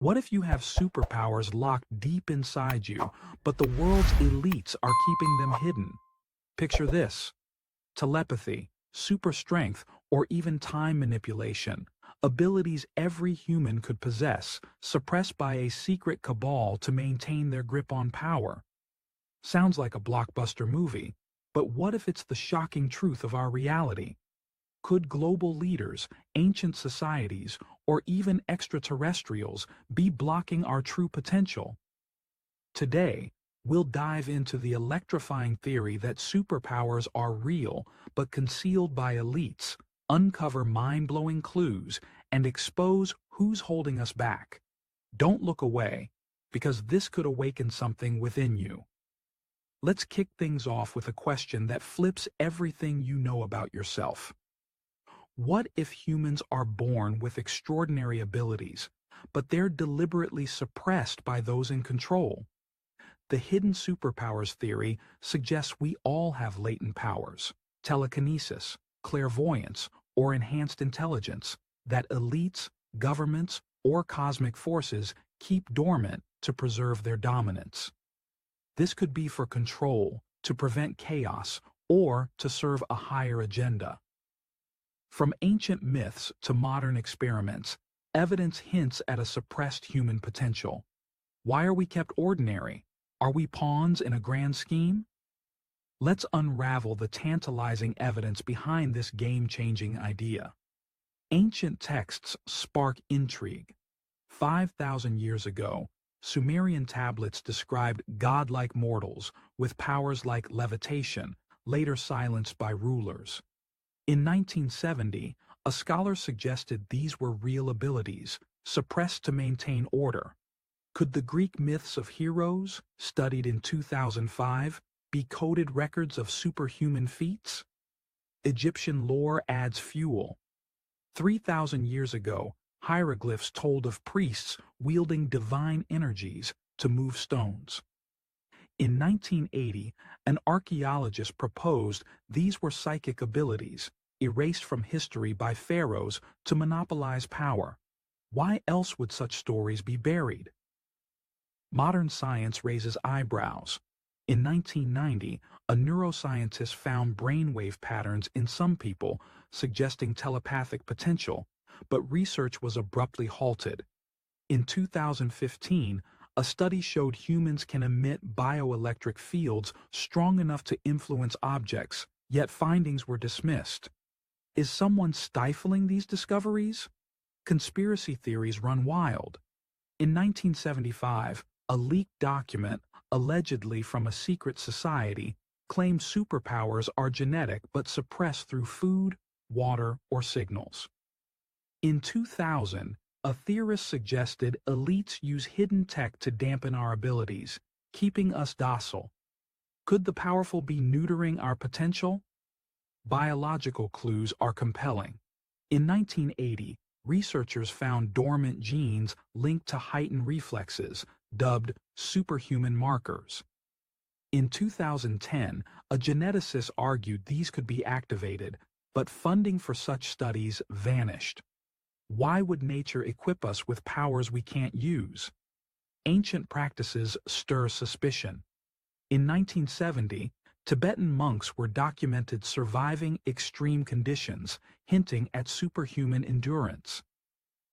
What if you have superpowers locked deep inside you, but the world's elites are keeping them hidden? Picture this: telepathy, super strength, or even time manipulation, abilities every human could possess, suppressed by a secret cabal to maintain their grip on power. Sounds like a blockbuster movie, but what if it's the shocking truth of our reality? Could global leaders, ancient societies, or even extraterrestrials be blocking our true potential? Today, we'll dive into the electrifying theory that superpowers are real but concealed by elites, uncover mind-blowing clues, and expose who's holding us back. Don't look away, because this could awaken something within you. Let's kick things off with a question that flips everything you know about yourself. What if humans are born with extraordinary abilities, but they're deliberately suppressed by those in control? The hidden superpowers theory suggests we all have latent powers, telekinesis, clairvoyance, or enhanced intelligence, that elites, governments, or cosmic forces keep dormant to preserve their dominance. This could be for control, to prevent chaos, or to serve a higher agenda. From ancient myths to modern experiments, evidence hints at a suppressed human potential. Why are we kept ordinary? Are we pawns in a grand scheme? Let's unravel the tantalizing evidence behind this game-changing idea. Ancient texts spark intrigue. 5,000 years ago, Sumerian tablets described godlike mortals with powers like levitation, later silenced by rulers. In 1970, a scholar suggested these were real abilities, suppressed to maintain order. Could the Greek myths of heroes, studied in 2005, be coded records of superhuman feats? Egyptian lore adds fuel. 3,000 years ago, hieroglyphs told of priests wielding divine energies to move stones. In 1980, an archaeologist proposed these were psychic abilities, erased from history by pharaohs to monopolize power. Why else would such stories be buried? Modern science raises eyebrows. In 1990, a neuroscientist found brainwave patterns in some people, suggesting telepathic potential, but research was abruptly halted. In 2015, a study showed humans can emit bioelectric fields strong enough to influence objects, yet findings were dismissed. Is someone stifling these discoveries? Conspiracy theories run wild. In 1975, a leaked document, allegedly from a secret society, claimed superpowers are genetic but suppressed through food, water, or signals. In 2000, a theorist suggested elites use hidden tech to dampen our abilities, keeping us docile. Could the powerful be neutering our potential? Biological clues are compelling. In 1980, researchers found dormant genes linked to heightened reflexes, dubbed superhuman markers. In 2010, a geneticist argued these could be activated, but funding for such studies vanished. Why would nature equip us with powers we can't use? Ancient practices stir suspicion. In 1970, Tibetan monks were documented surviving extreme conditions, hinting at superhuman endurance.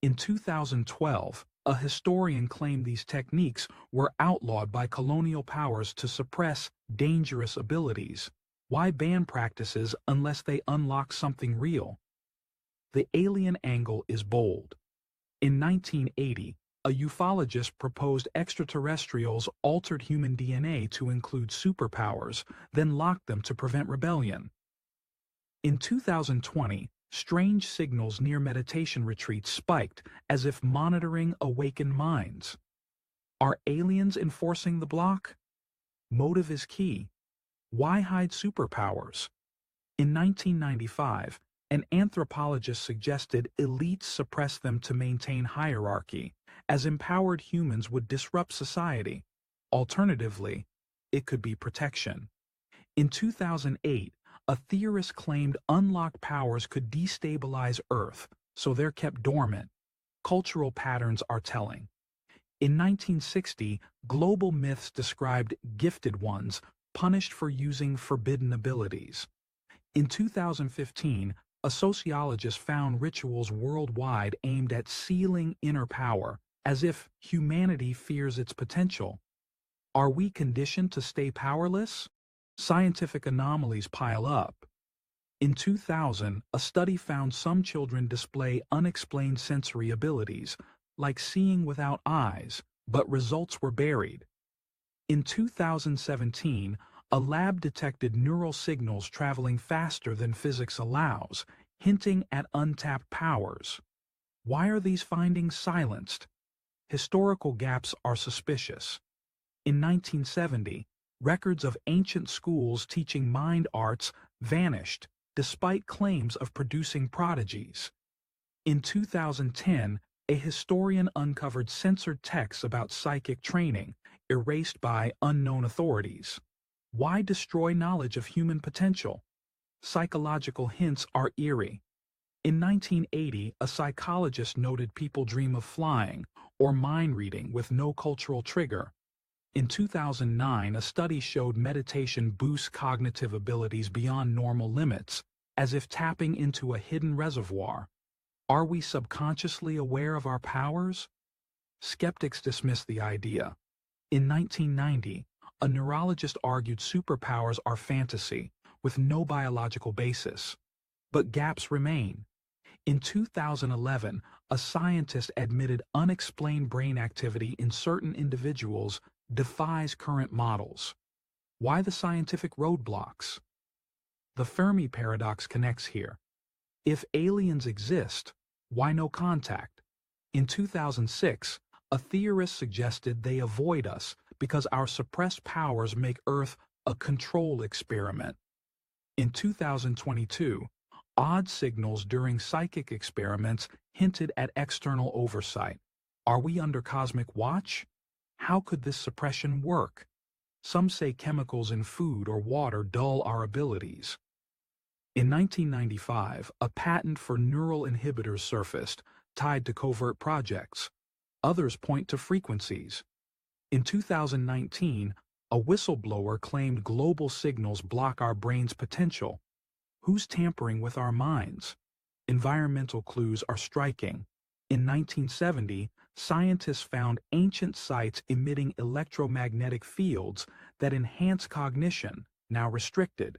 In 2012, a historian claimed these techniques were outlawed by colonial powers to suppress dangerous abilities. Why ban practices unless they unlock something real? The alien angle is bold. In 1980, a ufologist proposed extraterrestrials altered human DNA to include superpowers, then locked them to prevent rebellion. In 2020, strange signals near meditation retreats spiked as if monitoring awakened minds. Are aliens enforcing the block? Motive is key. Why hide superpowers? In 1995, an anthropologist suggested elites suppress them to maintain hierarchy, as empowered humans would disrupt society. Alternatively, it could be protection. In 2008, a theorist claimed unlocked powers could destabilize Earth, so they're kept dormant. Cultural patterns are telling. In 1960, global myths described gifted ones punished for using forbidden abilities. In 2015, a sociologist found rituals worldwide aimed at sealing inner power, as if humanity fears its potential. Are we conditioned to stay powerless? Scientific anomalies pile up. In 2000, a study found some children display unexplained sensory abilities, like seeing without eyes, but results were buried. In 2017, a lab detected neural signals traveling faster than physics allows, hinting at untapped powers. Why are these findings silenced? Historical gaps are suspicious. In 1970, records of ancient schools teaching mind arts vanished, despite claims of producing prodigies. In 2010, a historian uncovered censored texts about psychic training, erased by unknown authorities. Why destroy knowledge of human potential? Psychological hints are eerie. In 1980, a psychologist noted people dream of flying or mind reading with no cultural trigger. In 2009, a study showed meditation boosts cognitive abilities beyond normal limits, as if tapping into a hidden reservoir. Are we subconsciously aware of our powers? Skeptics dismiss the idea. In 1990, a neurologist argued superpowers are fantasy, with no biological basis. But gaps remain. In 2011, a scientist admitted unexplained brain activity in certain individuals defies current models. Why the scientific roadblocks? The Fermi paradox connects here. If aliens exist, why no contact? In 2006, a theorist suggested they avoid us because our suppressed powers make Earth a control experiment. In 2022, odd signals during psychic experiments hinted at external oversight. Are we under cosmic watch? How could this suppression work? Some say chemicals in food or water dull our abilities. In 1995, a patent for neural inhibitors surfaced, tied to covert projects. Others point to frequencies. In 2019, a whistleblower claimed global signals block our brain's potential. Who's tampering with our minds? Environmental clues are striking. In 1970, scientists found ancient sites emitting electromagnetic fields that enhance cognition, now restricted.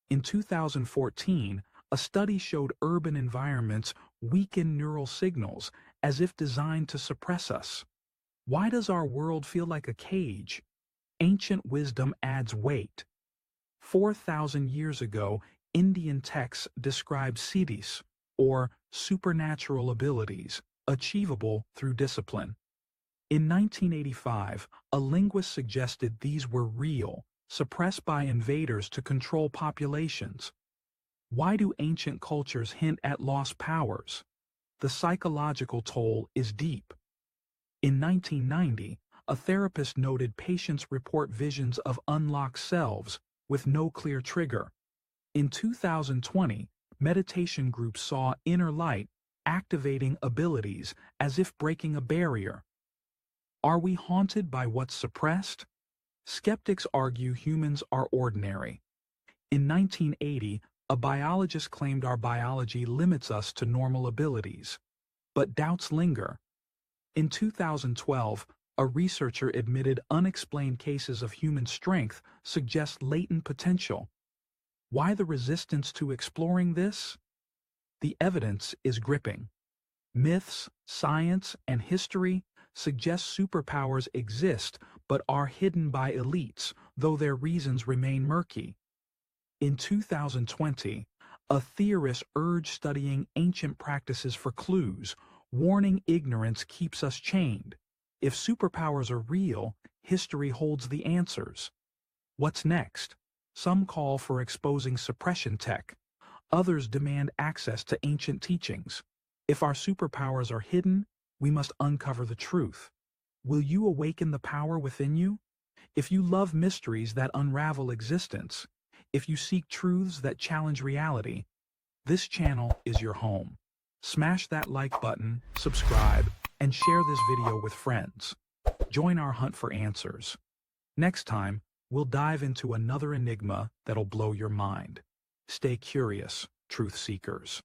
In 2014, a study showed urban environments weaken neural signals as if designed to suppress us. Why does our world feel like a cage? Ancient wisdom adds weight. 4,000 years ago, Indian texts described siddhis, or supernatural abilities, achievable through discipline. In 1985, a linguist suggested these were real, suppressed by invaders to control populations. Why do ancient cultures hint at lost powers? The psychological toll is deep. In 1990, a therapist noted patients report visions of unlocked selves with no clear trigger. In 2020, meditation groups saw inner light activating abilities as if breaking a barrier. Are we haunted by what's suppressed? Skeptics argue humans are ordinary. In 1980, a biologist claimed our biology limits us to normal abilities. But doubts linger. In 2012, a researcher admitted unexplained cases of human strength suggest latent potential. Why the resistance to exploring this? The evidence is gripping. Myths, science, and history suggest superpowers exist but are hidden by elites, though their reasons remain murky. In 2020, a theorist urged studying ancient practices for clues, warning ignorance keeps us chained. If superpowers are real, history holds the answers. What's next? Some call for exposing suppression tech. Others demand access to ancient teachings. If our superpowers are hidden, we must uncover the truth. Will you awaken the power within you? If you love mysteries that unravel existence, if you seek truths that challenge reality, this channel is your home. Smash that like button, subscribe, and share this video with friends. Join our hunt for answers. Next time, we'll dive into another enigma that'll blow your mind. Stay curious, truth seekers.